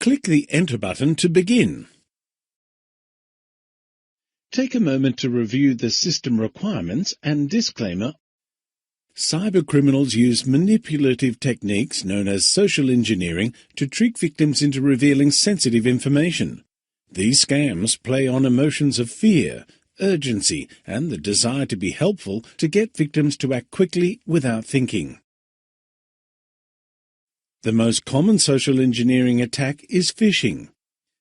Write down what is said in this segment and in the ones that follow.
Click the Enter button to begin. Take a moment to review the system requirements and disclaimer. Cybercriminals use manipulative techniques known as social engineering to trick victims into revealing sensitive information. These scams play on emotions of fear, urgency, and the desire to be helpful to get victims to act quickly without thinking. The most common social engineering attack is phishing.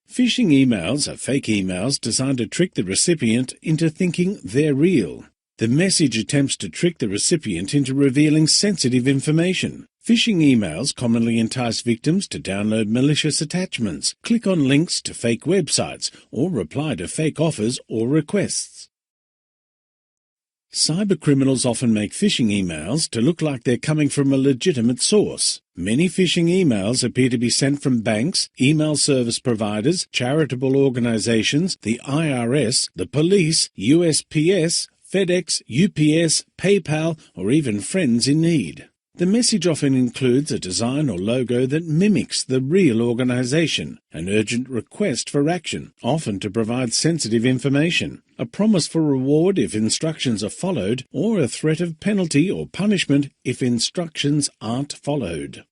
Phishing emails are fake emails designed to trick the recipient into thinking they're real. The message attempts to trick the recipient into revealing sensitive information. Phishing emails commonly entice victims to download malicious attachments, click on links to fake websites, or reply to fake offers or requests. Cybercriminals often make phishing emails to look like they're coming from a legitimate source. Many phishing emails appear to be sent from banks, email service providers, charitable organizations, the IRS, the police, USPS, FedEx, UPS, PayPal, or even friends in need. The message often includes a design or logo that mimics the real organization, an urgent request for action, often to provide sensitive information, a promise for reward if instructions are followed, or a threat of penalty or punishment if instructions aren't followed.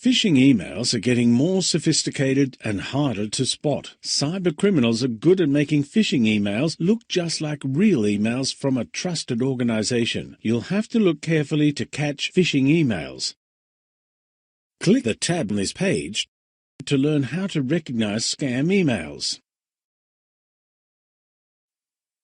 Phishing emails are getting more sophisticated and harder to spot. Cybercriminals are good at making phishing emails look just like real emails from a trusted organization. You'll have to look carefully to catch phishing emails. Click the tab on this page to learn how to recognize scam emails.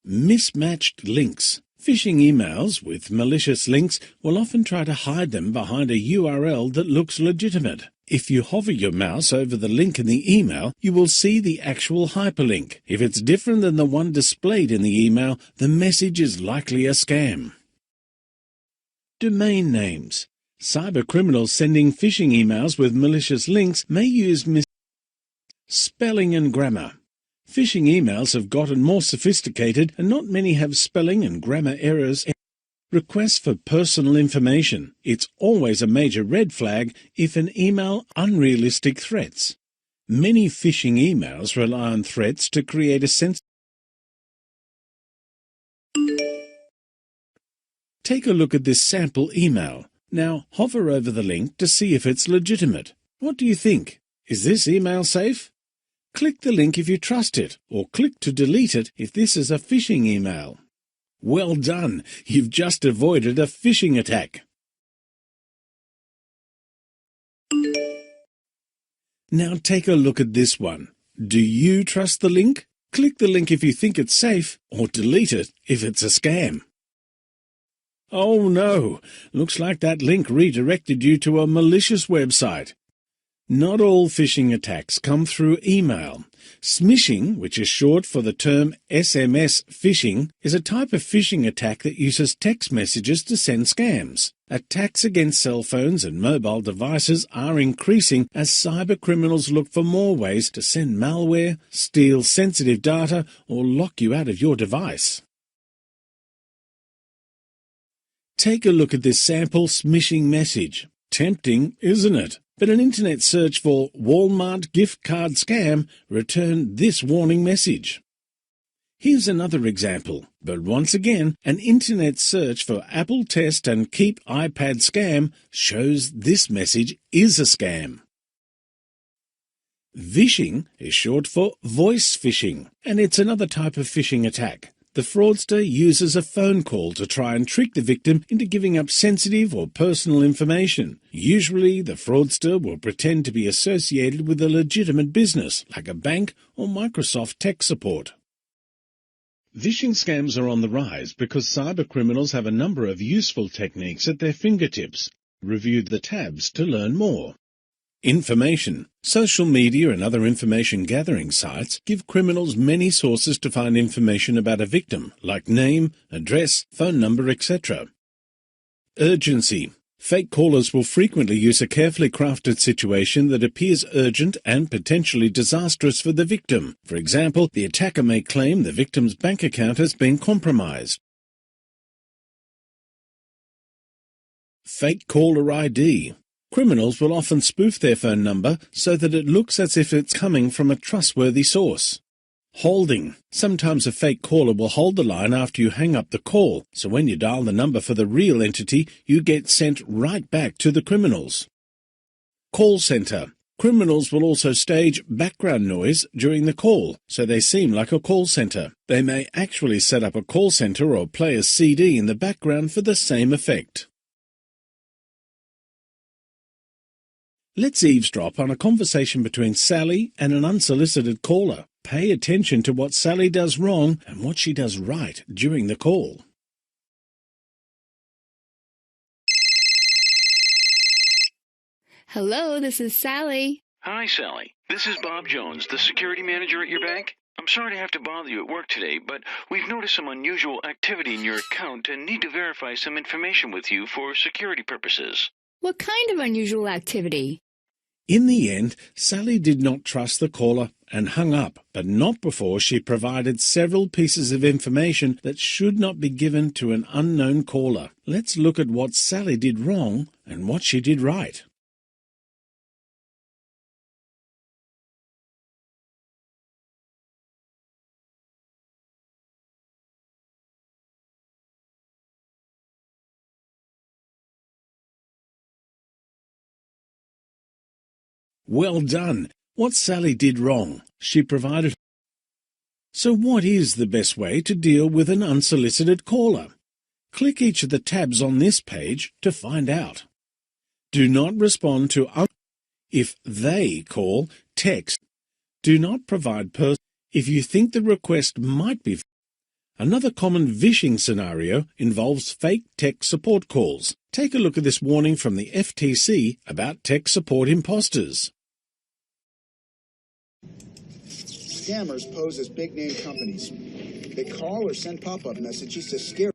Mismatched links. Phishing emails with malicious links will often try to hide them behind a URL that looks legitimate. If you hover your mouse over the link in the email, you will see the actual hyperlink. If it's different than the one displayed in the email, the message is likely a scam. Domain names. Cybercriminals sending phishing emails with malicious links may use spelling and grammar. Phishing emails have gotten more sophisticated and not many have spelling and grammar errors. Requests for personal information. It's always a major red flag if an email unrealistic threats. Many phishing emails rely on threats to create a sense. Take a look at this sample email. Now hover over the link to see if it's legitimate. What do you think? Is this email safe? Click the link if you trust it, or click to delete it if this is a phishing email. Well done! You've just avoided a phishing attack. Now take a look at this one. Do you trust the link? Click the link if you think it's safe, or delete it if it's a scam. Oh no! Looks like that link redirected you to a malicious website. Not all phishing attacks come through email. Smishing, which is short for the term SMS phishing, is a type of phishing attack that uses text messages to send scams. Attacks against cell phones and mobile devices are increasing as cybercriminals look for more ways to send malware, steal sensitive data, or lock you out of your device. Take a look at this sample smishing message. Tempting, isn't it? But an internet search for Walmart gift card scam returned this warning message. Here's another example, but once again, an internet search for Apple test and keep iPad scam shows this message is a scam. Vishing is short for voice phishing, and it's another type of phishing attack. The fraudster uses a phone call to try and trick the victim into giving up sensitive or personal information. Usually, the fraudster will pretend to be associated with a legitimate business, like a bank or Microsoft tech support. Phishing scams are on the rise because cybercriminals have a number of useful techniques at their fingertips. Review the tabs to learn more. Information. Social media and other information gathering sites give criminals many sources to find information about a victim, like name, address, phone number, etc. Urgency. Fake callers will frequently use a carefully crafted situation that appears urgent and potentially disastrous for the victim. For example, the attacker may claim the victim's bank account has been compromised. Fake caller ID. Criminals will often spoof their phone number so that it looks as if it's coming from a trustworthy source. Holding. Sometimes a fake caller will hold the line after you hang up the call, so when you dial the number for the real entity, you get sent right back to the criminals. Call center. Criminals will also stage background noise during the call, so they seem like a call center. They may actually set up a call center or play a CD in the background for the same effect. Let's eavesdrop on a conversation between Sally and an unsolicited caller. Pay attention to what Sally does wrong and what she does right during the call. Hello, this is Sally. Hi, Sally. This is Bob Jones, the security manager at your bank. I'm sorry to have to bother you at work today, but we've noticed some unusual activity in your account and need to verify some information with you for security purposes. What kind of unusual activity? In the end, Sally did not trust the caller and hung up, but not before she provided several pieces of information that should not be given to an unknown caller. Let's look at what Sally did wrong and what she did right. Well done! What Sally did wrong, she provided. So what is the best way to deal with an unsolicited caller? Click each of the tabs on this page to find out. Do not respond to if they call, text. Do not provide if you think the request might be. Another common phishing scenario involves fake tech support calls. Take a look at this warning from the FTC about tech support imposters. Scammers pose as big-name companies. They call or send pop-up messages to scare.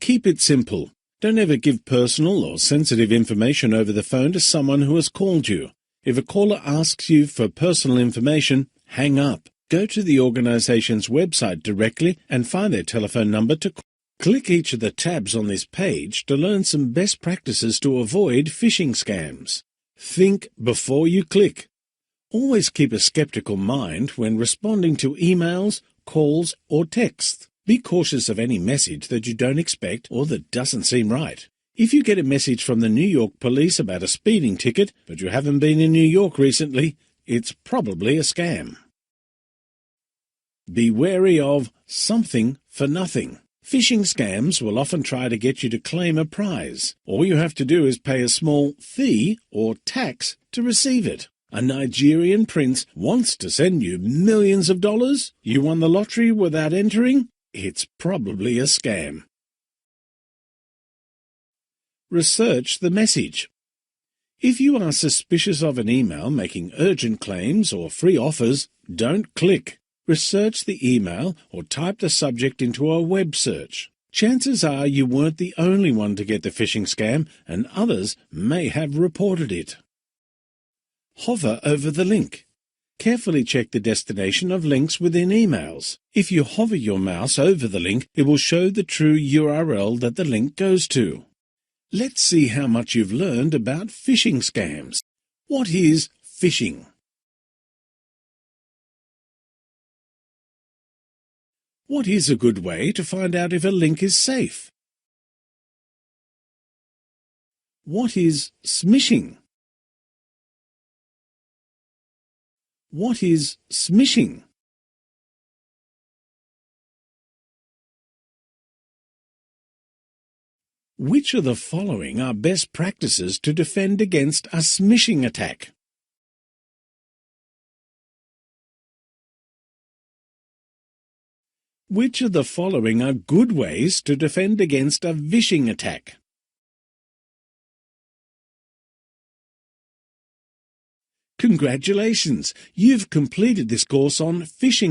Keep it simple. Don't ever give personal or sensitive information over the phone to someone who has called you. If a caller asks you for personal information, hang up. Go to the organization's website directly and find their telephone number to call. Click each of the tabs on this page to learn some best practices to avoid phishing scams. Think before you click. Always keep a skeptical mind when responding to emails, calls, or texts. Be cautious of any message that you don't expect or that doesn't seem right. If you get a message from the New York police about a speeding ticket, but you haven't been in New York recently, it's probably a scam. Be wary of something for nothing. Phishing scams will often try to get you to claim a prize. All you have to do is pay a small fee or tax to receive it. A Nigerian prince wants to send you millions of dollars. You won the lottery without entering? It's probably a scam. Research the message. If you are suspicious of an email making urgent claims or free offers, don't click. Research the email or type the subject into a web search. Chances are you weren't the only one to get the phishing scam, and others may have reported it. Hover over the link. Carefully check the destination of links within emails. If you hover your mouse over the link, it will show the true URL that the link goes to. Let's see how much you've learned about phishing scams. What is phishing? What is a good way to find out if a link is safe? What is smishing? What is smishing? Which of the following are best practices to defend against a smishing attack? Which of the following are good ways to defend against a phishing attack? Congratulations! You've completed this course on phishing.